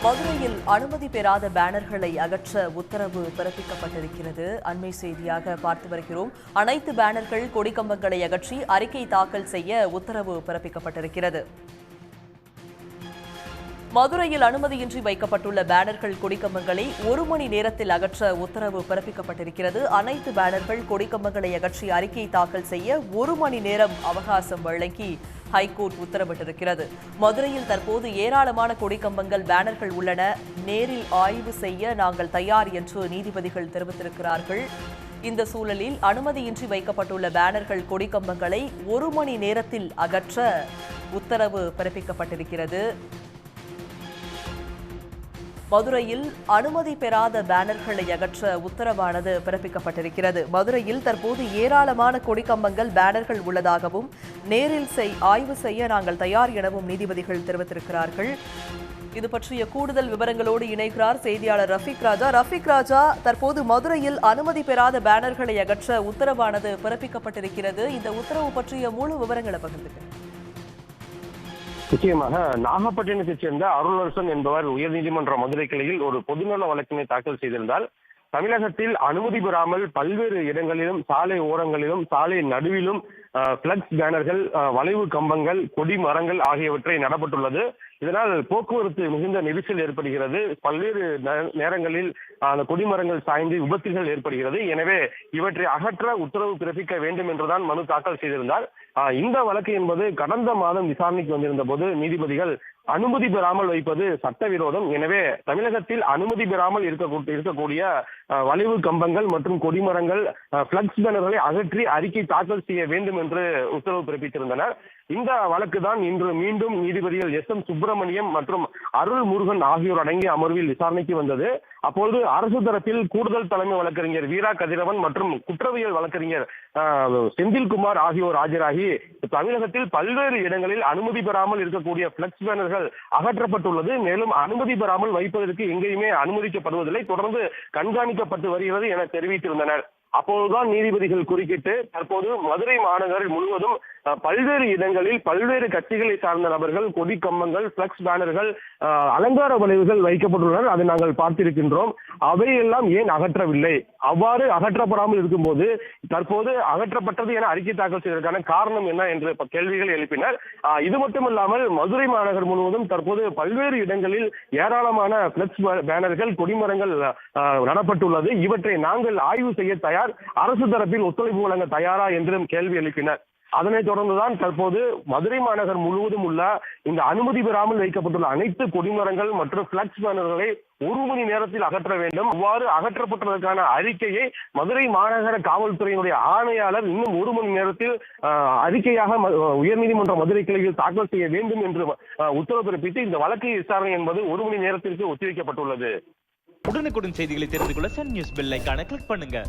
மதுரையில் அனுமதி பெறாத பேனர்களை அகற்ற உத்தரவு பிறப்பிக்கப்பட்டிருக்கிறது. அண்மை செய்தியாக பார்த்து வருகிறோம். அனைத்து பேனர்கள், கொடிக்கம்பங்களை அகற்றி அறிக்கை தாக்கல் செய்ய உத்தரவு பிறப்பிக்கப்பட்டிருக்கிறது. மதுரையில் அனுமதியின்றி வைக்கப்பட்டுள்ள பேனர்கள், கொடிக்கம்பங்களை 1 மணி நேரத்தில் அகற்ற உத்தரவு பிறப்பிக்கப்பட்டிருக்கிறது. அனைத்து பேனர்கள், கொடிக்கம்பங்களை அகற்றி அறிக்கை தாக்கல் செய்ய 1 மணி நேரம் அவகாசம் வழங்கி ஹைகோர்ட் உத்தரவிட்டிருக்கிறது. மதுரையில் தற்போது ஏராளமான கொடிக்கம்பங்கள், பேனர்கள் உள்ளன. நேரில் ஆய்வு செய்ய நாங்கள் தயார் என்று நீதிபதிகள் தெரிவித்திருக்கிறார்கள். இந்த சூழலில் அனுமதியின்றி வைக்கப்பட்டுள்ள பேனர்கள், கொடிக்கம்பங்களை 1 மணி நேரத்தில் அகற்ற உத்தரவு பிறப்பிக்கப்பட்டிருக்கிறது. மதுரையில் அனுமதி பெறாத பேனர்களை அகற்ற உத்தரவானது பிறப்பிக்கப்பட்டிருக்கிறது. மதுரையில் தற்போது ஏராளமான கொடிக்கம்பங்கள், பேனர்கள் உள்ளதாகவும் நேரில் ஆய்வு செய்ய நாங்கள் தயார் எனவும் நீதிபதிகள் தெரிவித்திருக்கிறார்கள். இது பற்றிய கூடுதல் விவரங்களோடு இணைகிறார் செய்தியாளர் ரஃபீக் ராஜா. ரஃபீக் ராஜா, தற்போது மதுரையில் அனுமதி பெறாத பேனர்களை அகற்ற உத்தரவானது பிறப்பிக்கப்பட்டிருக்கிறது. இந்த உத்தரவு பற்றிய முழு விவரங்களை பகிர்ந்துக்க. நிச்சயமாக நாகப்பட்டினத்தைச் சேர்ந்த அருளரசன் என்பவர் உயர்நீதிமன்ற மதுரை கிளையில் ஒரு பொதுநல வழக்கினை தாக்கல் செய்திருந்தால், தமிழகத்தில் அனுமதி பெறாமல் பல்வேறு இடங்களிலும், சாலை ஓரங்களிலும், சாலை நடுவிலும் பிளக்ஸ் பேனர்கள், வளைவு கம்பங்கள், கொடி மரங்கள் ஆகியவற்றை நடப்பட்டுள்ளது. இதனால் போக்குவரத்து மிகுந்த நெரிசல் ஏற்படுகிறது. பல்வேறு நேரங்களில் அந்த கொடிமரங்கள் சாய்ந்து விபத்துகள் ஏற்படுகிறது. எனவே இவற்றை அகற்ற உத்தரவு பிறப்பிக்க வேண்டும் என்றுதான் மனு தாக்கல் செய்திருந்தார். இந்த வழக்கு என்பது கடந்த மாதம் விசாரணைக்கு வந்திருந்த போது நீதிபதிகள் அனுமதி பெறாமல் வைப்பது சட்டவிரோதம், எனவே தமிழகத்தில் அனுமதி பெறாமல் இருக்கக்கூடிய வளைவு கம்பங்கள் மற்றும் கொடிமரங்கள், பிளக்ஸ் பேனர்களை அகற்றி அறிக்கை தாக்கல் செய்ய வேண்டும் என்று உத்தரவு பிறப்பித்திருந்தனர். இந்த வழக்கு தான் இன்று மீண்டும் நீதிபதிகள் SM சுப்பிரமணியம் மற்றும் அருள் முருகன் ஆகியோர் அடங்கிய அமர்வில் விசாரணைக்கு வந்தது. அப்பொழுது அரசு தரப்பில் கூடுதல் தலைமை வழக்கறிஞர் வீரா கதிரவன் மற்றும் குற்றவியல் வழக்கறிஞர் செந்தில்குமார் ஆகியோர் ஆஜராகி, தமிழகத்தில் பல்வேறு இடங்களில் அனுமதி பெறாமல் இருக்கக்கூடிய பிளக்ஸ் பேனர்கள் அகற்றப்பட்டுள்ளது. மேலும் அனுமதி பெறாமல் வைப்பதற்கு எங்கேயுமே அனுமதிக்கப்படுவதில்லை, தொடர்ந்து கண்காணிக்கப்பட்டு வருகிறது என தெரிவித்திருந்தனர். அப்போதுதான் நீதிபதிகள் குறுக்கிட்டு தற்போது மதுரை மாநகர் முழுவதும் பல்வேறு இடங்களில் பல்வேறு கட்சிகளை சார்ந்த நபர்கள் கொடி கம்பங்கள், பிளக்ஸ் பேனர்கள், அலங்கார வளைவுகள் வைக்கப்பட்டுள்ளனர். அதை நாங்கள் பார்த்திருக்கின்றோம். அவையெல்லாம் ஏன் அகற்றவில்லை? அவ்வாறு அகற்றப்படாமல் இருக்கும்போது தற்போது அகற்றப்பட்டது என அறிக்கை தாக்கல் செய்வதற்கான காரணம் என்ன என்று கேள்விகள் எழுப்பினர். இது மட்டுமல்லாமல் மதுரை மாநகர் முழுவதும் தற்போது பல்வேறு இடங்களில் ஏராளமான பிளக்ஸ் பேனர்கள், கொடிமரங்கள் நடப்பட்டுள்ளது. இவற்றை நாங்கள் ஆய்வு செய்ய தயார், அரசு தரப்பில் ஒத்துழைப்பு வழங்க தயாரா என்றும் கேள்வி எழுப்பினர். அதனைத் தொடர்ந்துதான் தற்போது மதுரை மாநகர் முழுவதும் உள்ள இந்த அனுமதி பெறாமல் வைக்கப்பட்டுள்ள அனைத்து கொடிமரங்கள் மற்றும் பிளக்ஸ் பேனர்களை 1 மணி நேரத்தில் அகற்ற வேண்டும். அவ்வாறு அகற்றப்பட்டதற்கான அறிக்கையை மதுரை மாநகர காவல்துறையினுடைய ஆணையாளர் இன்னும் 1 மணி நேரத்தில் அறிக்கையாக உயர்நீதிமன்ற மதுரை கிளையில் தாக்கல் செய்ய வேண்டும் என்று உத்தரவு பிறப்பித்து இந்த வழக்கு விசாரணை என்பது 1 மணி நேரத்திற்கு ஒத்திவைக்கப்பட்டுள்ளது. உடனுக்குடன் செய்திகளை தெரிந்து கொள்ள சன் நியூஸ் பெல் ஐகானை கிளிக் பண்ணுங்க.